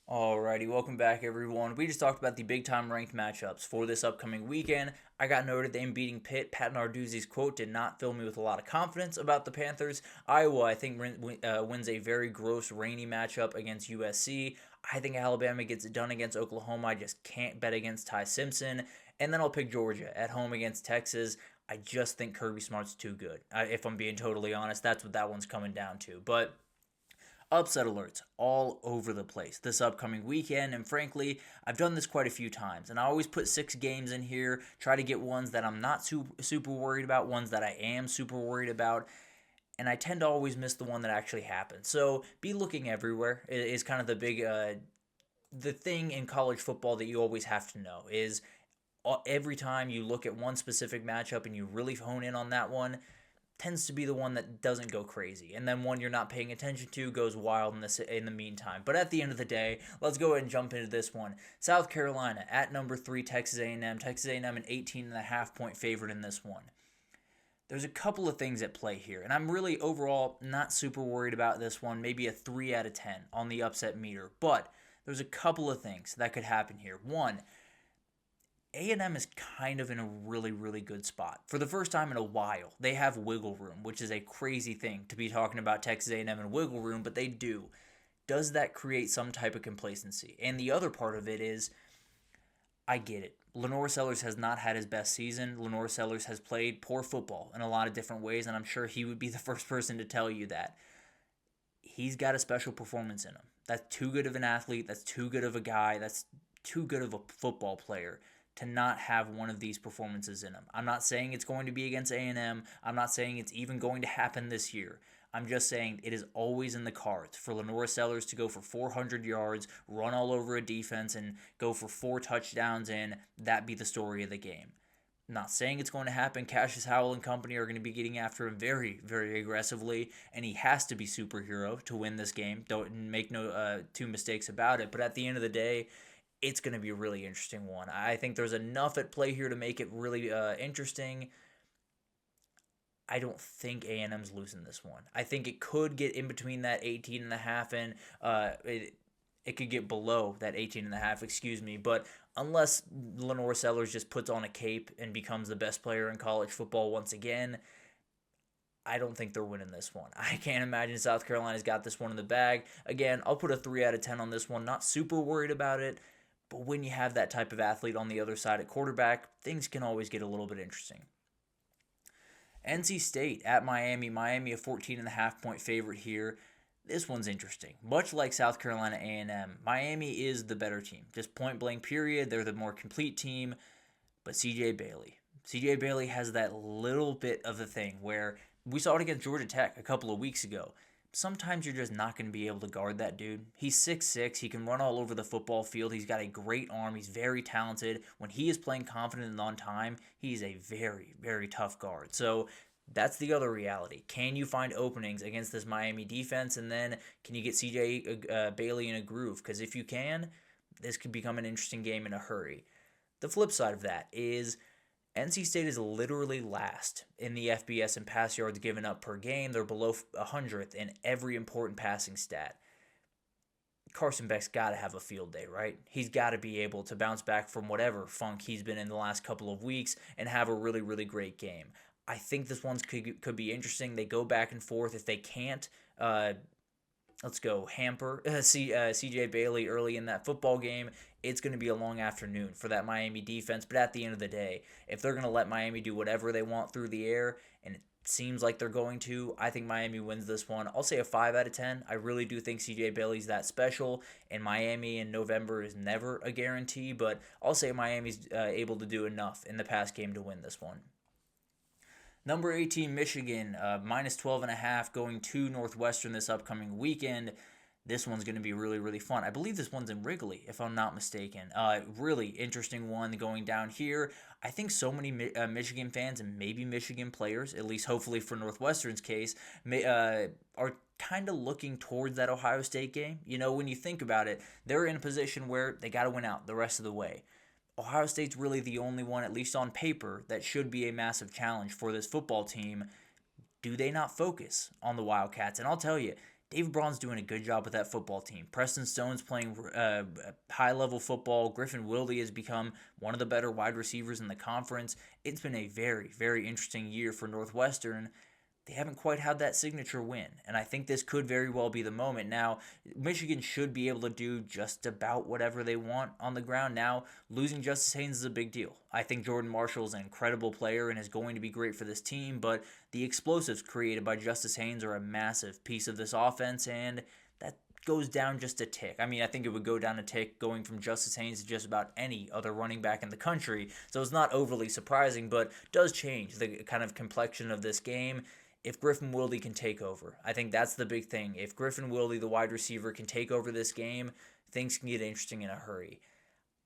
Alrighty, welcome back everyone. We just talked about the big time ranked matchups for this upcoming weekend. I got Notre Dame beating Pitt. Pat Narduzzi's quote did not fill me with a lot of confidence about the Panthers. Iowa, I think, wins a very gross, rainy matchup against USC. I think Alabama gets it done against Oklahoma. I just can't bet against Ty Simpson. And then I'll pick Georgia at home against Texas. I just think Kirby Smart's too good. If I'm being totally honest, that's what that one's coming down to. But upset alerts all over the place this upcoming weekend, and frankly, I've done this quite a few times, and I always put 6 games in here, try to get ones that I'm not super worried about, ones that I am super worried about, and I tend to always miss the one that actually happens. So be looking everywhere is kind of the thing in college football that you always have to know is every time you look at one specific matchup and you really hone in on that one, tends to be the one that doesn't go crazy, and then one you're not paying attention to goes wild in the meantime. But at the end of the day, let's go ahead and jump into this one. South Carolina at number 3, Texas A&M. Texas A&M an 18.5 point favorite in this one. There's a couple of things at play here, and I'm really overall not super worried about this one. Maybe a 3 out of 10 on the upset meter, but there's a couple of things that could happen here. One, A&M is kind of in a really, really good spot. For the first time in a while, they have wiggle room, which is a crazy thing to be talking about Texas A&M and wiggle room, but they do. Does that create some type of complacency? And the other part of it is, I get it. Lenore Sellers has not had his best season. Lenore Sellers has played poor football in a lot of different ways, and I'm sure he would be the first person to tell you that. He's got a special performance in him. That's too good of an athlete. That's too good of a guy. That's too good of a football player to not have one of these performances in him. I'm not saying it's going to be against A&M. I'm not saying it's even going to happen this year. I'm just saying it is always in the cards for Lenora Sellers to go for 400 yards, run all over a defense, and go for 4 touchdowns, and that be the story of the game. I'm not saying it's going to happen. Cassius Howell and company are going to be getting after him very, very aggressively, and he has to be superhero to win this game. Don't make no two mistakes about it. But at the end of the day, it's going to be a really interesting one. I think there's enough at play here to make it really interesting. I don't think A&M's losing this one. I think it could get in between that 18 and a half and it could get below that 18 and a half, excuse me, but unless Lenore Sellers just puts on a cape and becomes the best player in college football once again, I don't think they're winning this one. I can't imagine South Carolina's got this one in the bag. Again, I'll put a 3 out of 10 on this one. Not super worried about it, but when you have that type of athlete on the other side at quarterback, things can always get a little bit interesting. NC State at Miami. Miami a 14.5 point favorite here. This one's interesting. Much like South Carolina A&M, Miami is the better team. Just point blank period. They're the more complete team. But CJ Bailey has that little bit of the thing where we saw it against Georgia Tech a couple of weeks ago. Sometimes you're just not going to be able to guard that dude. He's 6'6". He can run all over the football field. He's got a great arm. He's very talented. When he is playing confident and on time, he's a very, very tough guard. So that's the other reality. Can you find openings against this Miami defense? And then can you get CJ Bailey in a groove? Because if you can, this could become an interesting game in a hurry. The flip side of that is NC State is literally last in the FBS in pass yards given up per game. They're below 100th in every important passing stat. Carson Beck's got to have a field day, right? He's got to be able to bounce back from whatever funk he's been in the last couple of weeks and have a really, really great game. I think this one could be interesting. They go back and forth. If they can't, let's go hamper CJ Bailey early in that football game, it's going to be a long afternoon for that Miami defense. But at the end of the day, if they're going to let Miami do whatever they want through the air, and it seems like they're going to, I think Miami wins this one. I'll say a 5 out of 10. I really do think CJ Bailey's that special, and Miami in November is never a guarantee, but I'll say Miami's able to do enough in the past game to win this one. Number 18, Michigan, minus 12.5 going to Northwestern this upcoming weekend. This one's going to be really, really fun. I believe this one's in Wrigley, if I'm not mistaken. Really interesting one going down here. I think so many Michigan fans and maybe Michigan players, at least hopefully for Northwestern's case, are kind of looking towards that Ohio State game. You know, when you think about it, they're in a position where they got to win out the rest of the way. Ohio State's really the only one, at least on paper, that should be a massive challenge for this football team. Do they not focus on the Wildcats? And I'll tell you, David Braun's doing a good job with that football team. Preston Stone's playing high-level football. Griffin Wilde has become one of the better wide receivers in the conference. It's been a very, very interesting year for Northwestern. They haven't quite had that signature win, and I think this could very well be the moment. Now, Michigan should be able to do just about whatever they want on the ground. Now, losing Justice Haynes is a big deal. I think Jordan Marshall is an incredible player and is going to be great for this team, but the explosives created by Justice Haynes are a massive piece of this offense, and that goes down just a tick. I mean, I think it would go down a tick going from Justice Haynes to just about any other running back in the country, so it's not overly surprising, but does change the kind of complexion of this game if Griffin Wilde can take over. I think that's the big thing. If Griffin Wilde, the wide receiver, can take over this game, things can get interesting in a hurry.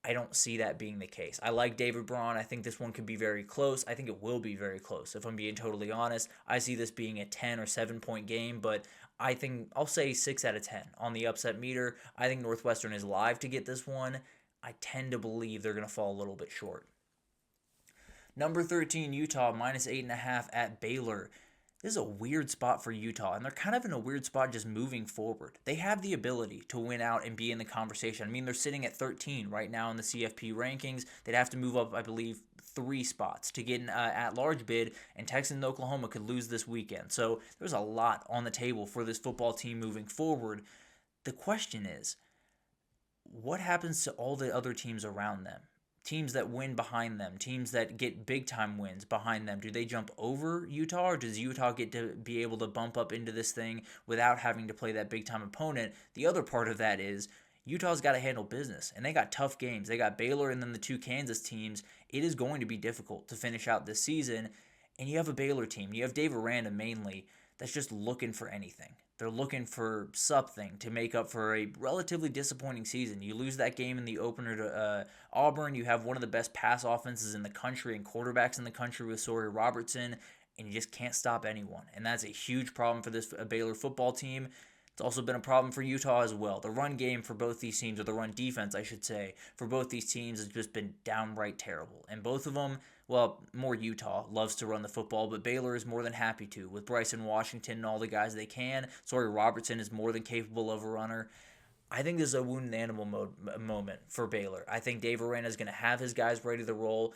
I don't see that being the case. I like David Braun. I think this one could be very close. I think it will be very close, if I'm being totally honest. I see this being a 10 or 7-point game, but I think I'll say 6 out of 10 on the upset meter. I think Northwestern is live to get this one. I tend to believe they're going to fall a little bit short. Number 13, Utah, minus 8.5 at Baylor. This is a weird spot for Utah, and they're kind of in a weird spot just moving forward. They have the ability to win out and be in the conversation. I mean, they're sitting at 13 right now in the CFP rankings. They'd have to move up, I believe, 3 spots to get an at-large bid, and Texas and Oklahoma could lose this weekend. So there's a lot on the table for this football team moving forward. The question is, what happens to all the other teams around them? Teams that win behind them, teams that get big-time wins behind them, do they jump over Utah, or does Utah get to be able to bump up into this thing without having to play that big-time opponent? The other part of that is Utah's got to handle business, and they got tough games. They got Baylor and then the 2 Kansas teams. It is going to be difficult to finish out this season, and you have a Baylor team. You have Dave Aranda mainly that's just looking for anything. They're looking for something to make up for a relatively disappointing season. You lose that game in the opener to Auburn. You have one of the best pass offenses in the country and quarterbacks in the country with Sawyer Robertson, and you just can't stop anyone. And that's a huge problem for this Baylor football team. It's also been a problem for Utah as well. The run game for both these teams, or the run defense, I should say, for both these teams has just been downright terrible. And both of them, well, more Utah loves to run the football, but Baylor is more than happy to, with Bryson Washington and all the guys they can. Sawyer Robertson is more than capable of a runner. I think this is a wounded animal moment for Baylor. I think Dave Aranda is going to have his guys ready to roll.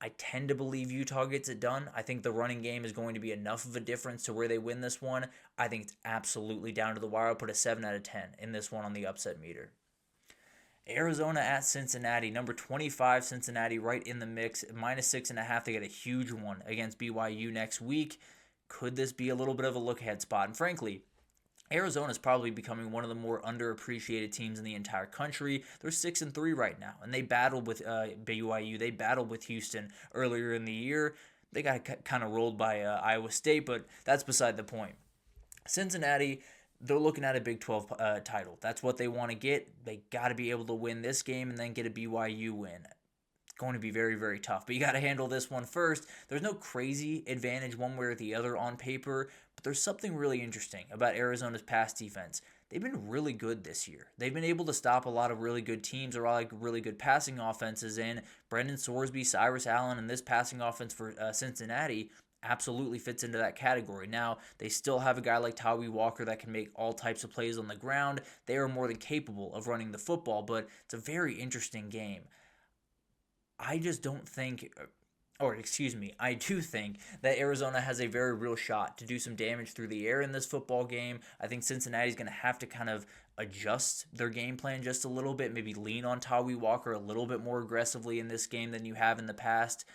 I tend to believe Utah gets it done. I think the running game is going to be enough of a difference to where they win this one. I think it's absolutely down to the wire. I'll put a 7 out of 10 in this one on the upset meter. Arizona at Cincinnati, number 25 Cincinnati right in the mix, minus 6.5. They got a huge one against BYU next week. Could this be a little bit of a look-ahead spot? And frankly, Arizona is probably becoming one of the more underappreciated teams in the entire country. They're 6-3 right now, and they battled with BYU. They battled with Houston earlier in the year. They got kind of rolled by Iowa State, but that's beside the point. Cincinnati, they're looking at a Big 12 title. That's what they want to get. They got to be able to win this game and then get a BYU win. It's going to be very, very tough, but you got to handle this one first. There's no crazy advantage one way or the other on paper, but there's something really interesting about Arizona's pass defense. They've been really good this year. They've been able to stop a lot of really good teams or like really good passing offenses, and Brendan Sorsby, Cyrus Allen, and this passing offense for Cincinnati absolutely fits into that category. Now, they still have a guy like Tawi Walker that can make all types of plays on the ground. They are more than capable of running the football, but it's a very interesting game. I just don't think, I do think that Arizona has a very real shot to do some damage through the air in this football game. I think Cincinnati's going to have to kind of adjust their game plan just a little bit, maybe lean on Tawi Walker a little bit more aggressively in this game than you have in the past.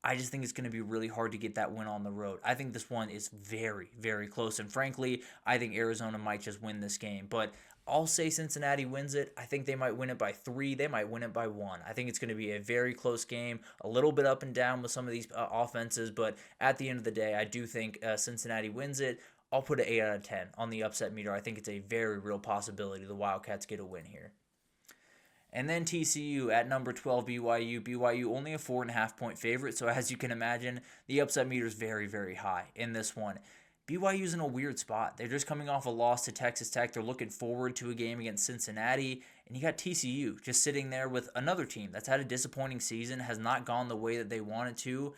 I just think it's going to be really hard to get that win on the road. I think this one is very, very close, and frankly, I think Arizona might just win this game, but I'll say Cincinnati wins it. I think they might win it by 3. They might win it by 1. I think it's going to be a very close game, a little bit up and down with some of these offenses, but at the end of the day, I do think Cincinnati wins it. I'll put an 8 out of 10 on the upset meter. I think it's a very real possibility the Wildcats get a win here. And then TCU at number 12, BYU. BYU only a 4.5-point favorite, so as you can imagine, the upset meter is very, very high in this one. BYU's in a weird spot. They're just coming off a loss to Texas Tech. They're looking forward to a game against Cincinnati. And you got TCU just sitting there with another team that's had a disappointing season, has not gone the way that they wanted to.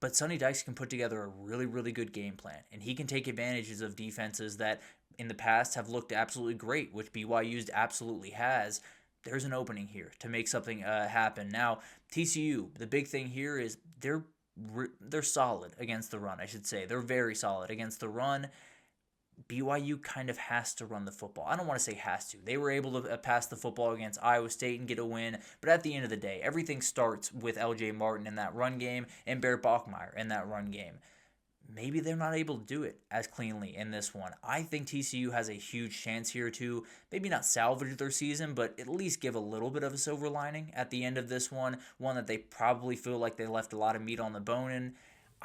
But Sonny Dykes can put together a really, really good game plan. And he can take advantages of defenses that in the past have looked absolutely great, which BYU's absolutely has. There's an opening here to make something happen. Now, TCU, the big thing here is they're solid against the run, I should say. They're very solid against the run. BYU kind of has to run the football. I don't want to say has to. They were able to pass the football against Iowa State and get a win, but at the end of the day, everything starts with LJ Martin in that run game and Barrett Bachmeier in that run game. Maybe they're not able to do it as cleanly in this one. I think TCU has a huge chance here to maybe not salvage their season, but at least give a little bit of a silver lining at the end of this one that they probably feel like they left a lot of meat on the bone in.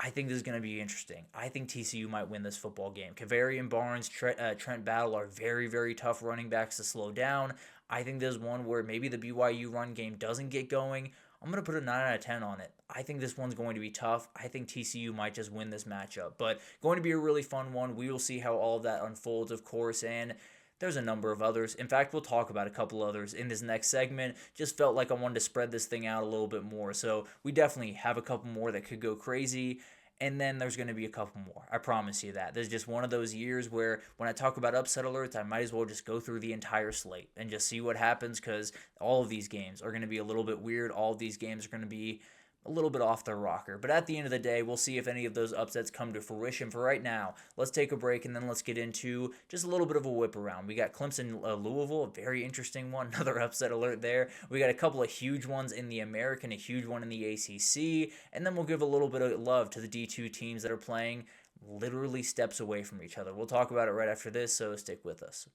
I think this is going to be interesting. I think TCU might win this football game. Kavarian Barnes, Trent Battle are very, very tough running backs to slow down. I think there's one where maybe the BYU run game doesn't get going. I'm going to put a 9 out of 10 on it. I think this one's going to be tough. I think TCU might just win this matchup. But going to be a really fun one. We will see how all of that unfolds, of course, and there's a number of others. In fact, we'll talk about a couple others in this next segment. Just felt like I wanted to spread this thing out a little bit more. So we definitely have a couple more that could go crazy. And then there's going to be a couple more. I promise you that. There's just one of those years where when I talk about upset alerts, I might as well just go through the entire slate and just see what happens, because all of these games are going to be a little bit weird. All of these games are going to be a little bit off their rocker. But at the end of the day, we'll see if any of those upsets come to fruition. For right now, let's take a break and then let's get into just a little bit of a whip around. We got Clemson, Louisville, a very interesting one. Another upset alert there. We got a couple of huge ones in the American, a huge one in the ACC. And then we'll give a little bit of love to the D2 teams that are playing literally steps away from each other. We'll talk about it right after this, so stick with us.